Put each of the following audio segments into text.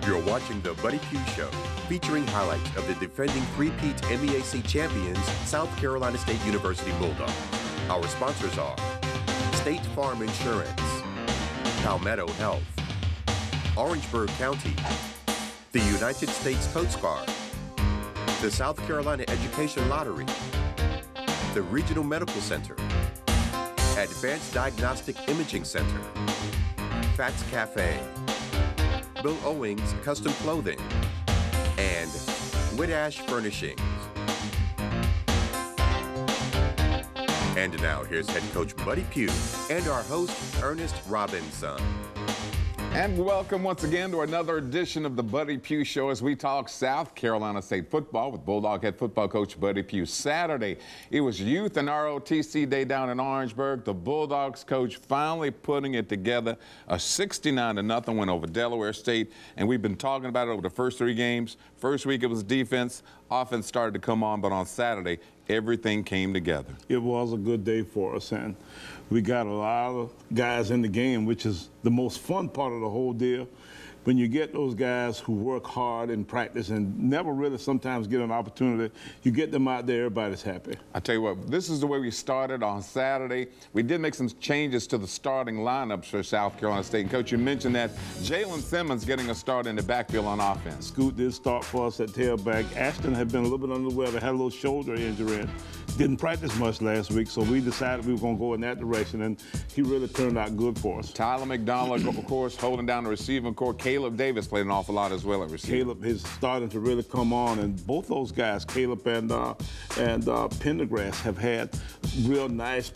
You're watching the Buddy Pough Show, featuring highlights of the defending three-peat MEAC champions, South Carolina State University Bulldogs. Our sponsors are State Farm Insurance, Palmetto Health, Orangeburg County, the United States Coast Guard, the South Carolina Education Lottery, the Regional Medical Center, Advanced Diagnostic Imaging Center, Fats Cafe, Bill Owings Custom Clothing, and Whitash Furnishings. And now here's head coach Buddy Pough and our host Ernest Robinson. And welcome once again to another edition of the Buddy Pough Show as we talk South Carolina State football with Bulldog head football coach Buddy Pough. Saturday, it was Youth and ROTC Day down in Orangeburg. The Bulldogs coach finally putting it together, a 69-0 win over Delaware State. And we've been talking about it over the first three games. First week it was defense. Offense started to come on, but on Saturday, everything came together. It was a good day for us, and we got a lot of guys in the game, which is the most fun part of the whole deal. When you get those guys who work hard in practice and never really sometimes get an opportunity, you get them out there, everybody's happy. I tell you what, this is the way we started on Saturday. We did make some changes to the starting lineups for South Carolina State. And Coach, you mentioned that Jalen Simmons getting a start in the backfield on offense. Scoot did start for us at tailback. Ashton had been a little bit under the weather, had a little shoulder injury, and didn't practice much last week, so we decided we were going to go in that direction, and he really turned out good for us. Tyler McDonald, of course, holding down the receiving core. Caleb Davis played an awful lot as well at receiver. Caleb is starting to really come on, and both those guys, Caleb and Pendergrass, have had real nice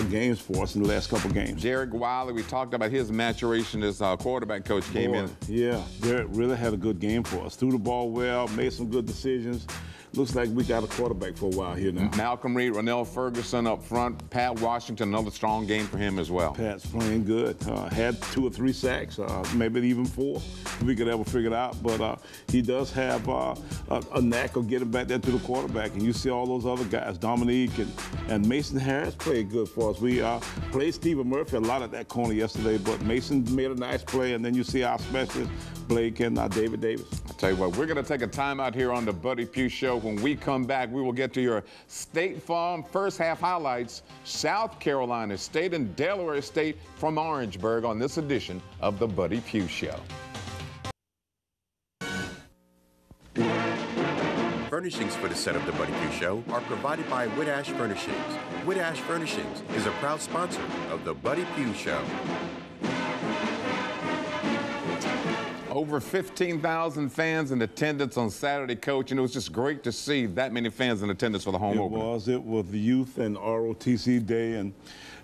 games for us in the last couple games. Derek Wiley, we talked about his maturation as quarterback coach came in. Yeah, Derek really had a good game for us. Threw the ball well, made some good decisions. Looks like we got a quarterback for a while here now. Malcolm Reed, Ronell Ferguson up front. Pat Washington, another strong game for him as well. Pat's playing good. Had 2 or 3 sacks, maybe even 4, if we could ever figure it out. But he does have a knack of getting back there to the quarterback. And you see all those other guys, Dominique and Mason Harris played good for us. We played Stephen Murphy a lot at that corner yesterday, but Mason made a nice play. And then you see our specialists, Blake and David Davis. I'll tell you what, we're going to take a timeout here on the Buddy Pough Show. When we come back, we will get to your State Farm first half highlights, South Carolina State and Delaware State from Orangeburg on this edition of the Buddy Pough Show. Furnishings for the set of the Buddy Pough Show are provided by Whitash Furnishings. Whitash Furnishings is a proud sponsor of the Buddy Pough Show. Over 15,000 fans in attendance on Saturday, Coach, and it was just great to see that many fans in attendance for the home opener. It was the Youth and ROTC Day, and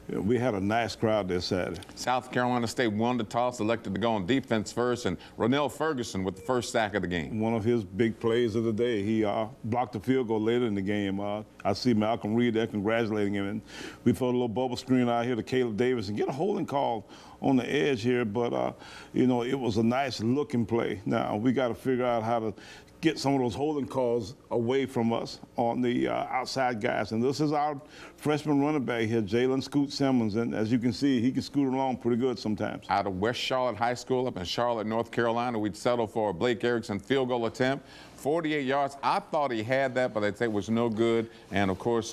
we had a nice crowd this Saturday. South Carolina State won the toss, elected to go on defense first, and Ronell Ferguson with the first sack of the game. One of his big plays of the day. He blocked the field goal later in the game. I see Malcolm Reed there congratulating him, and we throw a little bubble screen out here to Caleb Davis and get a holding call on the edge here, but you know, it was a nice looking play. Now we got to figure out how to get some of those holding calls away from us on the outside guys. And this is our freshman running back here, Jalen Scoot Simmons. And as you can see, he can scoot along pretty good sometimes. Out of West Charlotte High School up in Charlotte, North Carolina, we'd settle for a Blake Erickson field goal attempt. 48 yards. I thought he had that, but they'd say it was no good. And, of course,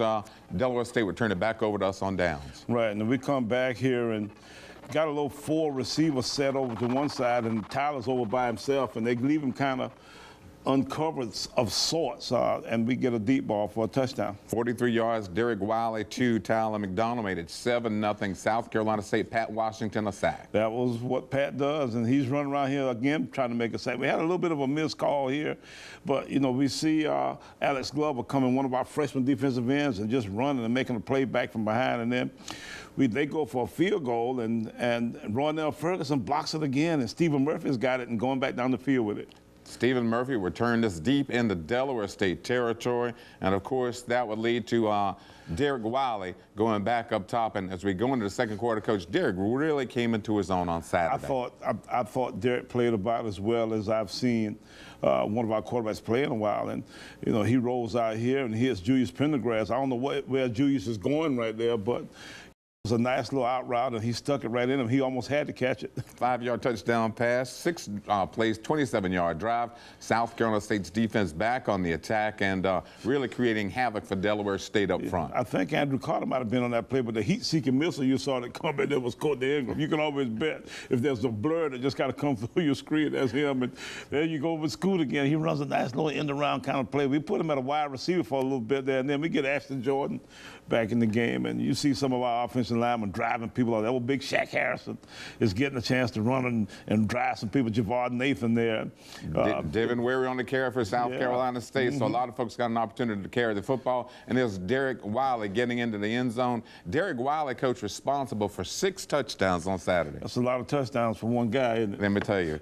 Delaware State would turn it back over to us on downs. Right, and then we come back here and got a little 4-receiver set over to one side, and Tyler's over by himself, and they leave him kind of uncovered of sorts, and we get a deep ball for a touchdown. 43 yards, Derek Wiley, 2, Tyler McDonald made it 7-0. South Carolina State, Pat Washington, a sack. That was what Pat does, and he's running around here again trying to make a sack. We had a little bit of a missed call here, but, you know, we see Alex Glover coming, one of our freshman defensive ends, and just running and making a play back from behind, and then they go for a field goal, and Ronell Ferguson blocks it again, and Stephen Murphy's got it and going back down the field with it. Stephen Murphy returned this deep into Delaware State territory, and of course that would lead to Derek Wiley going back up top. And as we go into the second quarter, Coach, Derek really came into his own on Saturday. I thought Derek played about as well as I've seen one of our quarterbacks play in a while. And you know, he rolls out here and here's Julius Pendergrass. I don't know where Julius is going right there, but It was a nice little out route, and he stuck it right in him. He almost had to catch it. 5-yard touchdown pass, 6 plays, 27-yard drive. South Carolina State's defense back on the attack and really creating havoc for Delaware State up front. I think Andrew Carter might have been on that play, but the heat-seeking missile you saw that come in there was Courtney Ingram. You can always bet if there's a blur that just got to come through your screen, that's him. And there you go with Scoot again. He runs a nice little end-around kind of play. We put him at a wide receiver for a little bit there, and then we get Ashton Jordan back in the game, and you see some of our offensive linemen driving people out. That was big Shaq Harrison is getting a chance to run and drive some people. Javard Nathan there. Devin Wary on the carry for South Carolina State, so a lot of folks got an opportunity to carry the football. And there's Derek Wiley getting into the end zone. Derek Wiley, coach, responsible for 6 touchdowns on Saturday. That's a lot of touchdowns for one guy, isn't it? Let me tell you.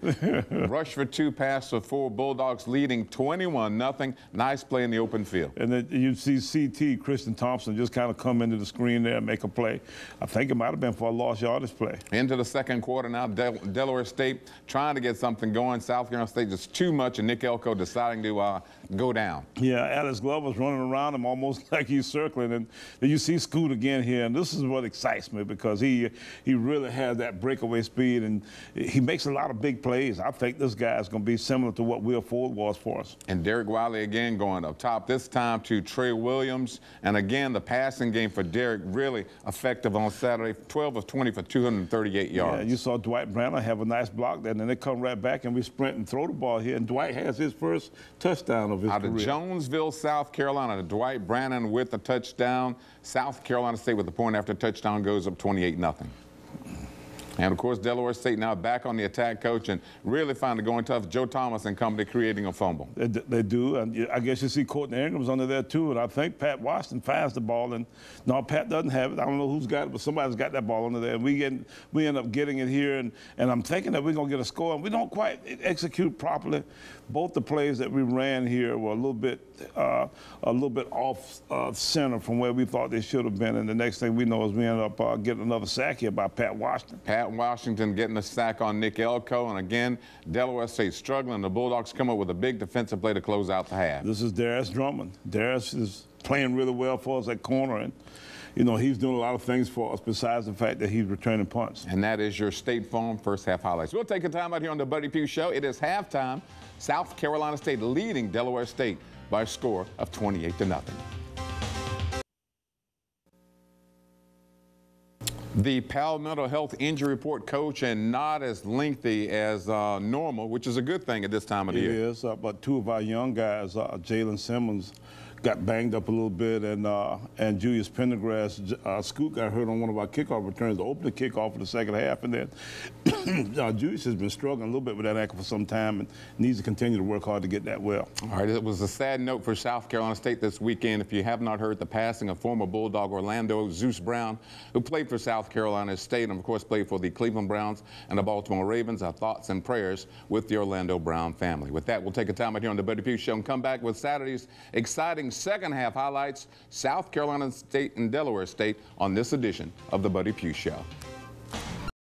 Rush for 2, pass for 4, Bulldogs leading 21-0. Nice play in the open field. And then you see CT, Christian Thompson, just kind of come into the screen there and make a play. I think it might have been for a lost yardage play. Into the second quarter now, Delaware State trying to get something going. South Carolina State just too much, and Nick Elko deciding to go down. Yeah, Alex Glover's running around him almost like he's circling, and then you see Scoot again here, and this is what excites me because he really has that breakaway speed, and he makes a lot of big plays. I think this guy is going to be similar to what Will Ford was for us. And Derek Wiley again going up top, this time to Trey Williams, and again the passing game for Derek really effective on Saturday, 12 of 20 for 238 yards. Yeah, you saw Dwight Brandon have a nice block there, and then they come right back and we sprint and throw the ball here, and Dwight has his first touchdown of his career. Out of Jonesville, South Carolina, Dwight Brandon with a touchdown. South Carolina State with the point after touchdown goes up 28-0. And, of course, Delaware State now back on the attack, coach, and really finally going tough. Joe Thomas and company creating a fumble. They do, and I guess you see Courtney Ingram's under there, too, and I think Pat Washington finds the ball, and no, Pat doesn't have it. I don't know who's got it, but somebody's got that ball under there, and we end up getting it here, and I'm thinking that we're going to get a score, and we don't quite execute properly. Both the plays that we ran here were a little bit off center from where we thought they should have been, and the next thing we know is we end up getting another sack here by Pat Washington. Pat Washington getting a sack on Nick Elko, and again, Delaware State struggling. The Bulldogs come up with a big defensive play to close out the half. This is Darius Drummond. Darius is playing really well for us at corner, and you know, he's doing a lot of things for us besides the fact that he's returning punts. And that is your State Farm first half highlights. We'll take a time out here on the Buddy Pough Show. It is halftime. South Carolina State leading Delaware State by a score of 28-0. The Pough mental health injury report, coach, and not as lengthy as normal, which is a good thing at this time of the year. It is, but 2 of our young guys, Jalen Simmons, got banged up a little bit, and Julius Pendergrass, Scoot got hurt on one of our kickoff returns to open the kickoff for the second half, and then Julius has been struggling a little bit with that ankle for some time and needs to continue to work hard to get that well. All right, it was a sad note for South Carolina State this weekend. If you have not heard the passing of former Bulldog Orlando Zeus Brown, who played for South Carolina State and, of course, played for the Cleveland Browns and the Baltimore Ravens. Our thoughts and prayers with the Orlando Brown family. With that, we'll take a time out here on the Buddy Pough Show and come back with Saturday's exciting second half highlights, South Carolina State and Delaware State on this edition of the Buddy Pough Show.